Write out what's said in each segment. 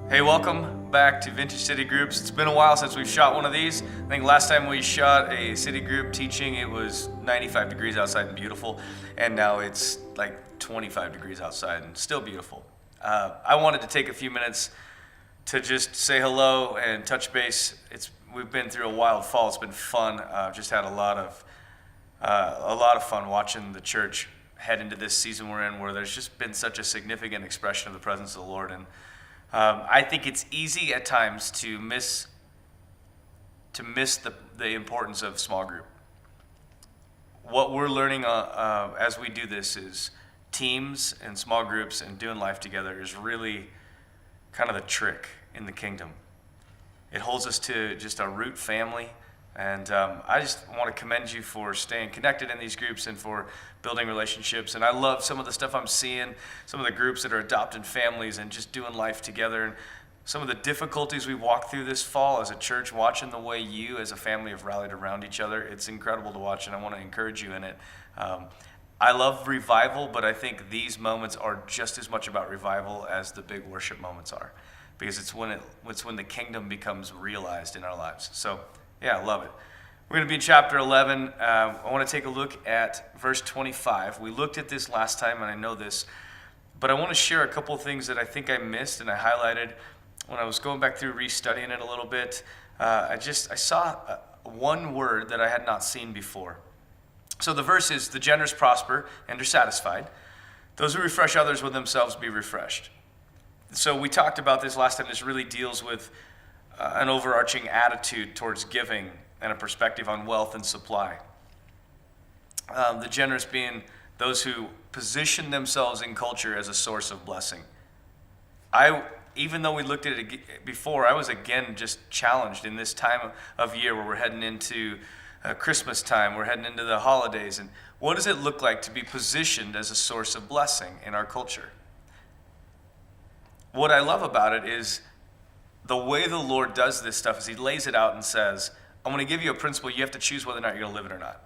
Hey, welcome back to Vintage City Groups. It's been a while since we've shot one of these. I think last time we shot a city group teaching, it was 95 degrees outside and beautiful, and now it's like 25 degrees outside and still beautiful. I wanted to take a few minutes to just say hello and touch base. We've been through a wild fall. It's been fun. Just had a lot of fun watching the church head into this season we're in, where there's just been such a significant expression of the presence of the Lord. And I think it's easy at times to miss the importance of small group. What we're learning as we do this is teams and small groups and doing life together is really kind of the trick in the kingdom. It holds us to just a root family. And I just want to commend you for staying connected in these groups and for building relationships. And I love some of the stuff I'm seeing, some of the groups that are adopting families and just doing life together. And some of the difficulties we've walked through this fall as a church, watching the way you as a family have rallied around each other. It's incredible to watch, and I want to encourage you in it. I love revival, but I think these moments are just as much about revival as the big worship moments are, because it's when the kingdom becomes realized in our lives. So yeah, I love it. We're going to be in chapter 11. I want to take a look at verse 25. We looked at this last time, and I know this, but I want to share a couple of things that I think I missed and I highlighted when I was going back through restudying it a little bit. I saw one word that I had not seen before. So the verse is, "The generous prosper and are satisfied. Those who refresh others will themselves be refreshed." So we talked about this last time. This really deals with an overarching attitude towards giving and a perspective on wealth and supply. The generous being those who position themselves in culture as a source of blessing. Even though we looked at it before, I was again just challenged in this time of year where we're heading into Christmas time, we're heading into the holidays, and what does it look like to be positioned as a source of blessing in our culture? What I love about it is the way the Lord does this stuff is he lays it out and says, I'm going to give you a principle. You have to choose whether or not you're going to live it or not.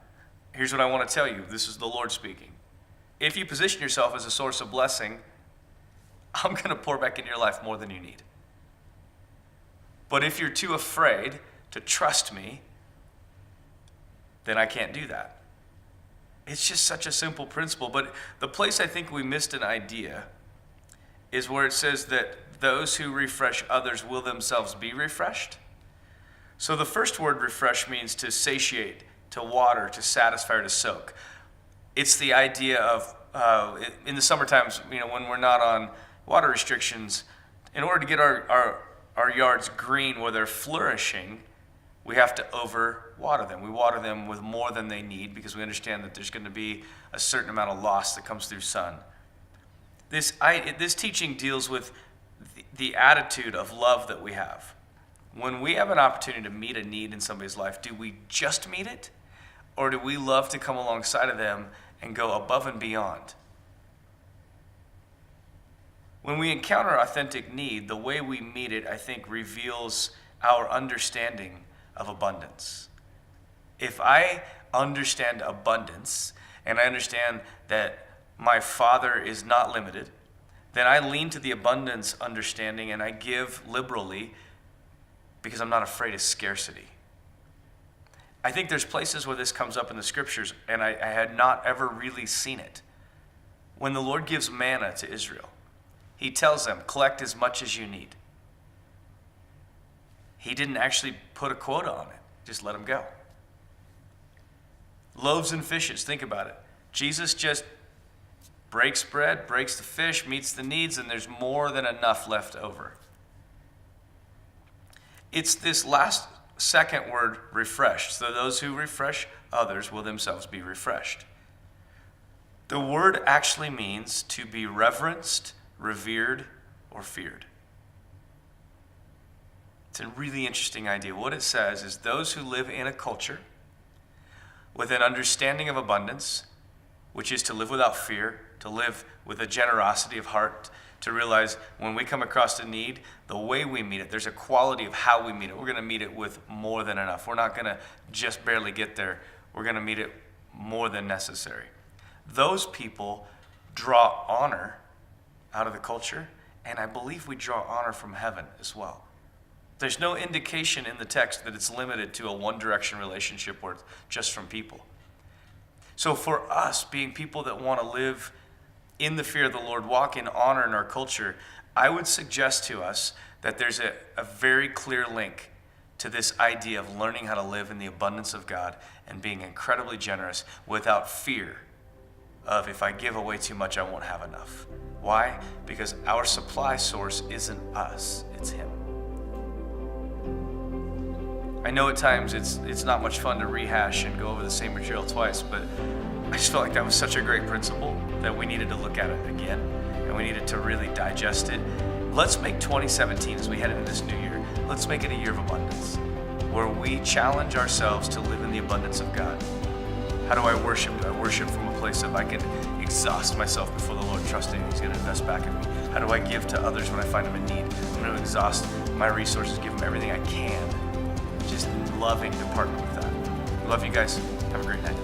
Here's what I want to tell you. This is the Lord speaking. If you position yourself as a source of blessing, I'm going to pour back into your life more than you need. But if you're too afraid to trust me, then I can't do that. It's just such a simple principle. But the place I think we missed an idea is where it says that those who refresh others will themselves be refreshed. So the first word refresh means to satiate, to water, to satisfy, or to soak. It's the idea of, in the summer times, when we're not on water restrictions, in order to get our yards green where they're flourishing, we have to overwater them. We water them with more than they need because we understand that there's going to be a certain amount of loss that comes through sun. This teaching deals with the attitude of love that we have. When we have an opportunity to meet a need in somebody's life, do we just meet it? Or do we love to come alongside of them and go above and beyond? When we encounter authentic need, the way we meet it, I think, reveals our understanding of abundance. If I understand abundance, and I understand that my Father is not limited, then I lean to the abundance understanding and I give liberally because I'm not afraid of scarcity. I think there's places where this comes up in the scriptures, and I had not ever really seen it. When the Lord gives manna to Israel, he tells them, collect as much as you need. He didn't actually put a quota on it, just let them go. Loaves and fishes, think about it. Jesus just breaks bread, breaks the fish, meets the needs, and there's more than enough left over. It's this second word, refreshed. So those who refresh others will themselves be refreshed. The word actually means to be reverenced, revered, or feared. It's a really interesting idea. What it says is those who live in a culture with an understanding of abundance, which is to live without fear, to live with a generosity of heart, to realize when we come across a need, the way we meet it, there's a quality of how we meet it. We're going to meet it with more than enough. We're not going to just barely get there. We're going to meet it more than necessary. Those people draw honor out of the culture and I believe we draw honor from heaven as well. There's no indication in the text that it's limited to a one-direction relationship where it's just from people. So for us, being people that want to live in the fear of the Lord, walk in honor in our culture, I would suggest to us that there's a very clear link to this idea of learning how to live in the abundance of God and being incredibly generous without fear of, if I give away too much, I won't have enough. Why? Because our supply source isn't us, it's Him. I know at times it's not much fun to rehash and go over the same material twice, but I just felt like that was such a great principle that we needed to look at it again, and we needed to really digest it. Let's make 2017, as we head into this new year, let's make it a year of abundance, where we challenge ourselves to live in the abundance of God. How do I worship? Do I worship from a place of I can exhaust myself before the Lord, trusting He's going to invest back in me? How do I give to others when I find them in need? I'm going to exhaust my resources, give them everything I can. Just loving to partner with that. Love you guys. Have a great night.